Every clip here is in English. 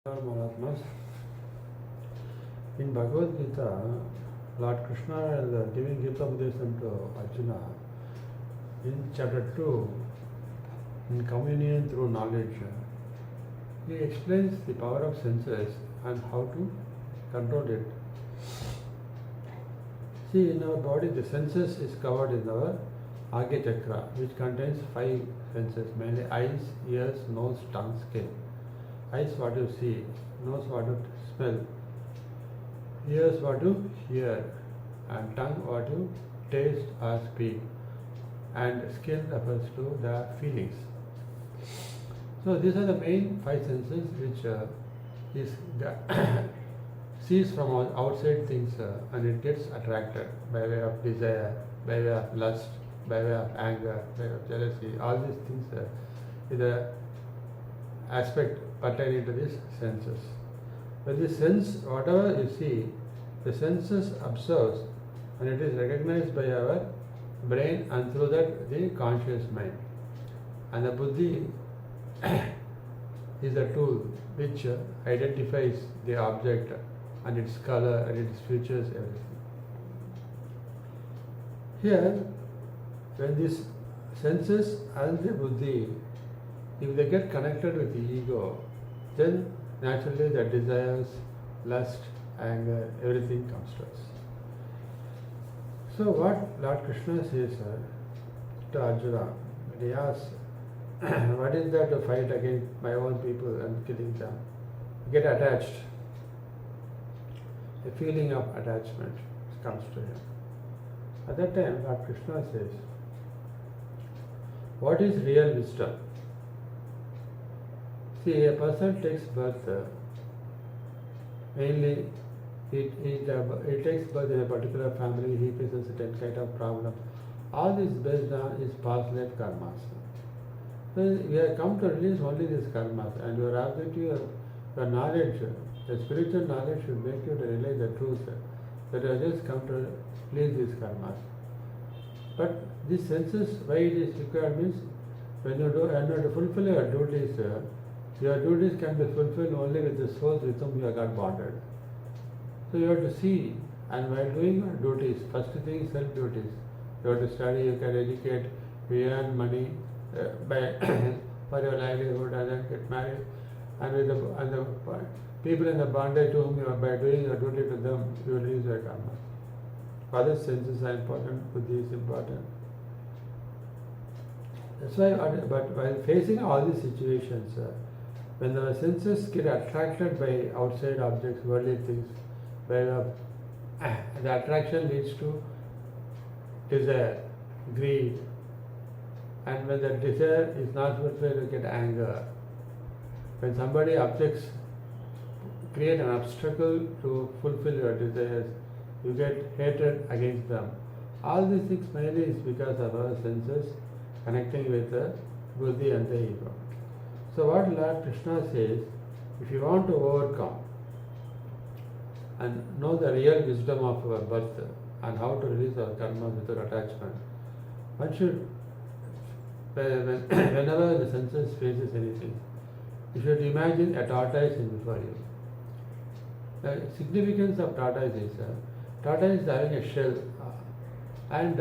Mahatmas. In Bagavad Gita, Lord Krishna is giving Gita Updesam to Arjuna. In chapter 2, in communion through knowledge, he explains the power of senses and how to control it. See, in our body, the senses is covered in our Agya Chakra, which contains 5 senses, mainly eyes, ears, nose, tongue, skin. Eyes what you see, nose what you smell, ears what you hear, and tongue what you taste or speak, and skin refers to the feelings. So these are the main 5 senses which sees from outside things and it gets attracted by way of desire, by way of lust, by way of anger, by way of jealousy. All these things is the aspect pertaining to these senses. When the sense, whatever you see, the senses observes and it is recognized by our brain and through that the conscious mind. And the buddhi is a tool which identifies the object and its color and its features, everything. Here, when these senses and the buddhi, if they get connected with the ego, then naturally the desires, lust, anger, everything comes to us. So what Lord Krishna says to Arjuna, he asks, what is there to fight against my own people and killing them? Get attached. A feeling of attachment comes to him. At that time, Lord Krishna says, what is real wisdom? See, a person takes birth, mainly he takes birth in a particular family, he faces a certain kind of problem. All this based on his past life karmas. So we have come to release only these karmas, and your objective, your knowledge, the spiritual knowledge should make you to realize the truth that you have just come to release these karmas. But these senses, why it is required means when you do and to fulfill your duties, your duties can be fulfilled only with the souls with whom you have got bonded. So you have to see, and while doing your duties, first thing is self-duties. You have to study, you can educate, you earn money for your livelihood and then get married. And with the people in the bondage to whom you are, by doing your duty to them, you will release your karma. Other senses are important, buddhi is important. That's why, but while facing all these situations, when the senses get attracted by outside objects, worldly things, the attraction leads to desire, greed, and when the desire is not fulfilled, you get anger. When somebody objects create an obstacle to fulfill your desires, you get hatred against them. All these things mainly is because of our senses connecting with the buddhi and the ego. So what Lord Krishna says, if you want to overcome and know the real wisdom of our birth and how to release our karma without attachment, one should, whenever the senses faces anything, you should imagine a tortoise in before you. The significance of tortoise is having a shell, and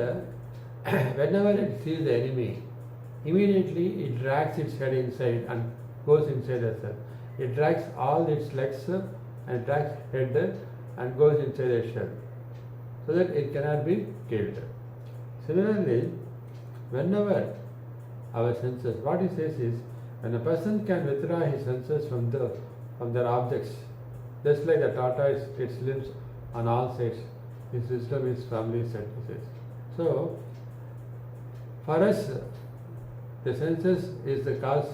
whenever it sees the enemy, immediately it drags its head inside and goes inside the shell. It drags all its legs and drags head and goes inside the shell, so that it cannot be killed. Similarly, whenever our senses, what he says is, when a person can withdraw his senses from their objects, just like the tortoise, its limbs on all sides, his wisdom is firmly set, he says. So, for us, the senses is the cause.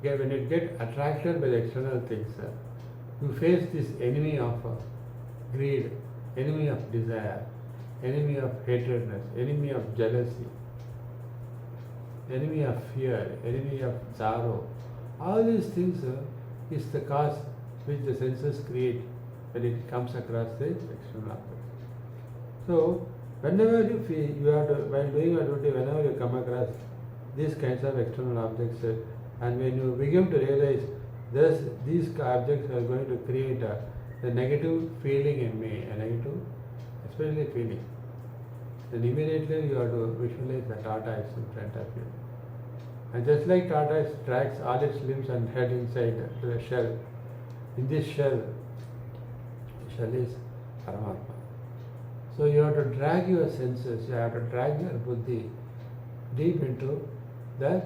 When you get attracted by the external things, you face this enemy of greed, enemy of desire, enemy of hatredness, enemy of jealousy, enemy of fear, enemy of sorrow. All these things is the cause which the senses create when it comes across the external objects. So, whenever you feel you have to, while doing your duty, whenever you come across these kinds of external objects, and when you begin to realize thus these objects are going to create the negative feeling in me, a negative, especially feeling. Then immediately you have to visualize the tortoise in front of you. And just like tortoise drags all its limbs and head inside to the shell, in this shell, the shell is Paramatma. So you have to drag your senses, you have to drag your buddhi deep into the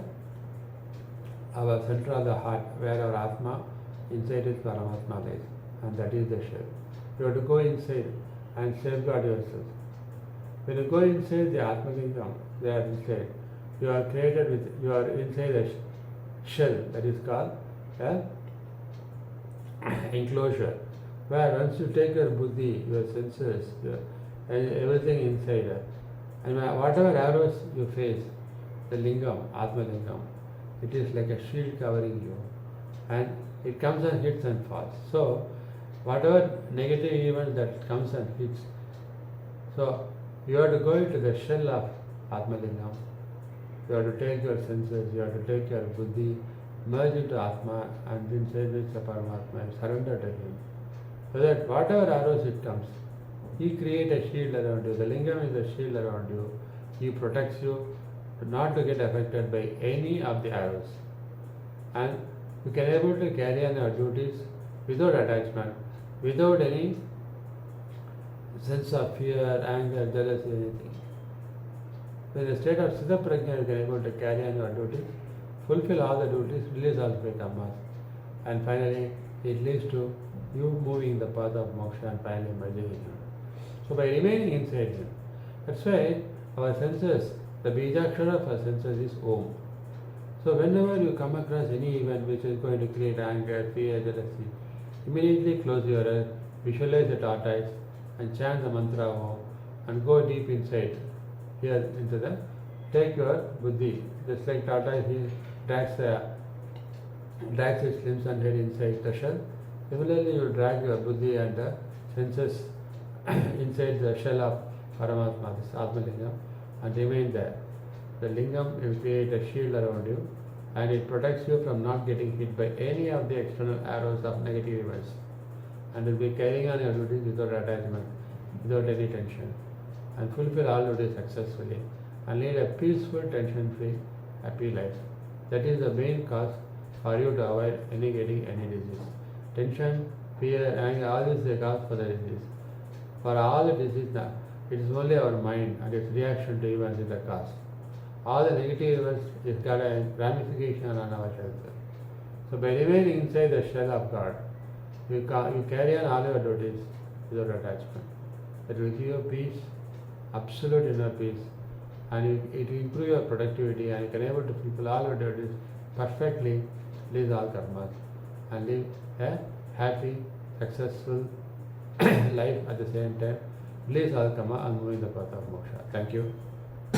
our center of the heart, where our Atma, inside is Paramatma lies, and that is the shell. You have to go inside and safeguard yourself. When you go inside the Atma Lingam, they are inside. You are created with, you are inside a shell that is called a enclosure, where once you take your buddhi, your senses, and everything inside, and whatever arrows you face, the lingam, Atma Lingam, it is like a shield covering you, and it comes and hits and falls. So whatever negative event that comes and hits, so you have to go into the shell of Atma Lingam. You have to take your senses, you have to take your buddhi, merge into Atma, and then say with the Paramatma and surrender to him. So that whatever arrows it comes, he creates a shield around you. The lingam is a shield around you. He protects you not to get affected by any of the arrows. And you can able to carry on your duties without attachment, without any sense of fear, anger, jealousy, anything. So in the state of Siddha Prajna, you can able to carry on your duties, fulfill all the duties, release all the karmas, and finally it leads to you moving the path of moksha and finally merging in him. So by remaining inside him, that's why our senses, the bijakshara of our senses is Om. So whenever you come across any event which is going to create anger, fear, jealousy, immediately close your eyes, visualize the tortoise, and chant the mantra Om, and go deep inside, here into the, take your buddhi, just like tortoise, he drags its limbs and head inside the shell. Similarly, you drag your buddhi and the senses inside the shell of Paramatma, this Atma Lingam, and remain there. The lingam will create a shield around you, and it protects you from not getting hit by any of the external arrows of negative events, and will be carrying on your duties without attachment, without any tension, and fulfill all duties successfully, and lead a peaceful, tension-free, happy life. That is the main cause for you to avoid getting any disease. Tension, fear, anger, all this is the cause for the disease. For all the disease, it is only our mind and its reaction to events is the cause. All the negative events is got a ramification on our health. So by remaining inside the shell of God, you carry on all your duties without attachment. That will give you peace, absolute inner peace, and it will improve your productivity, and you can able to fulfill all your duties perfectly, release all karmas, and live a happy, successful life at the same time, release all karma and moving the path of moksha. Thank you.